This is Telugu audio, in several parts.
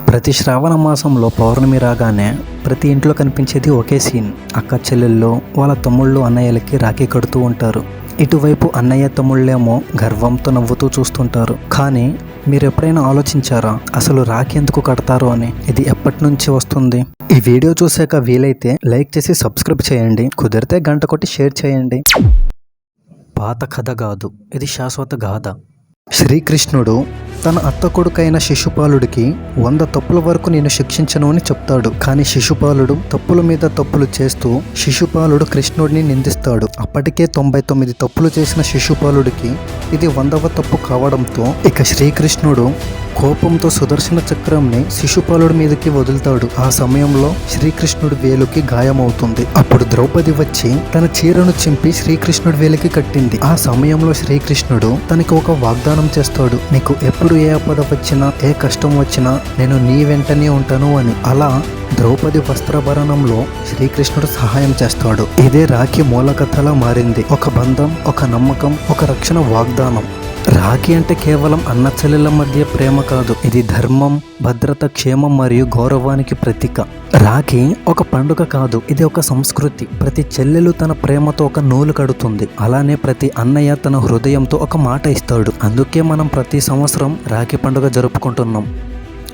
ప్రతి శ్రావణ మాసంలో పౌర్ణమి రాగానే ప్రతి ఇంట్లో కనిపించేది ఒకే సీన్. అక్క చెల్లెళ్ళు వాళ్ళ తమ్ముళ్ళు అన్నయ్యలకి రాఖీ కడుతూ ఉంటారు. ఇటువైపు అన్నయ్య తమ్ముళ్ళేమో గర్వంతో నవ్వుతూ చూస్తుంటారు. కానీ మీరు ఎప్పుడైనా ఆలోచించారా అసలు రాఖీ ఎందుకు కడతారు అని? ఇది ఎప్పటి నుంచి వస్తుంది? ఈ వీడియో చూసాక వీలైతే లైక్ చేసి సబ్స్క్రైబ్ చేయండి, కుదిరితే గంట కొట్టి షేర్ చేయండి. పాత కథ కాదు, ఇది శాశ్వత గాథ. శ్రీకృష్ణుడు తన అత్త కొడుకైన శిశుపాలుడికి 100 తప్పుల వరకు నేను శిక్షించను అని చెప్తాడు. కానీ శిశుపాలుడు తప్పుల మీద తప్పులు చేస్తూ శిశుపాలుడు కృష్ణుడిని నిందిస్తాడు. అప్పటికే 99 తప్పులు చేసిన శిశుపాలుడికి ఇది 100వ తప్పు కావడంతో ఇక శ్రీకృష్ణుడు కోపంతో సుదర్శన చక్రంని శిశుపాలుడి మీదకి వదులుతాడు. ఆ సమయంలో శ్రీకృష్ణుడి వేలుకి గాయమవుతుంది. అప్పుడు ద్రౌపది వచ్చి తన చీరను చింపి శ్రీకృష్ణుడి వేలికి కట్టింది. ఆ సమయంలో శ్రీకృష్ణుడు తనకి ఒక వాగ్దానం చేస్తాడు, నీకు ఎప్పుడు ఏ ఆపద వచ్చినా ఏ కష్టం వచ్చినా నేను నీ వెంటనే ఉంటాను అని. అలా ద్రౌపది వస్త్రాభరణంలో శ్రీకృష్ణుడు సహాయం చేస్తాడు. ఇదే రాఖీ మూల కథలా మారింది. ఒక బంధం, ఒక నమ్మకం, ఒక రక్షణ వాగ్దానం. రాఖీ అంటే కేవలం అన్న చెల్లెల మధ్య ప్రేమ కాదు, ఇది ధర్మం, భద్రత, క్షేమం మరియు గౌరవానికి ప్రతీక. రాఖీ ఒక పండుగ కాదు, ఇది ఒక సంస్కృతి. ప్రతి చెల్లెలు తన ప్రేమతో ఒక నూలు కడుతుంది. అలానే ప్రతి అన్నయ్య తన హృదయంతో ఒక మాట ఇస్తాడు. అందుకే మనం ప్రతి సంవత్సరం రాఖీ పండుగ జరుపుకుంటున్నాం.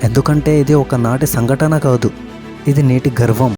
ఎందుకంటే ఇది ఒక నాటి సంఘటన కాదు, ఇది నేటి గర్వం.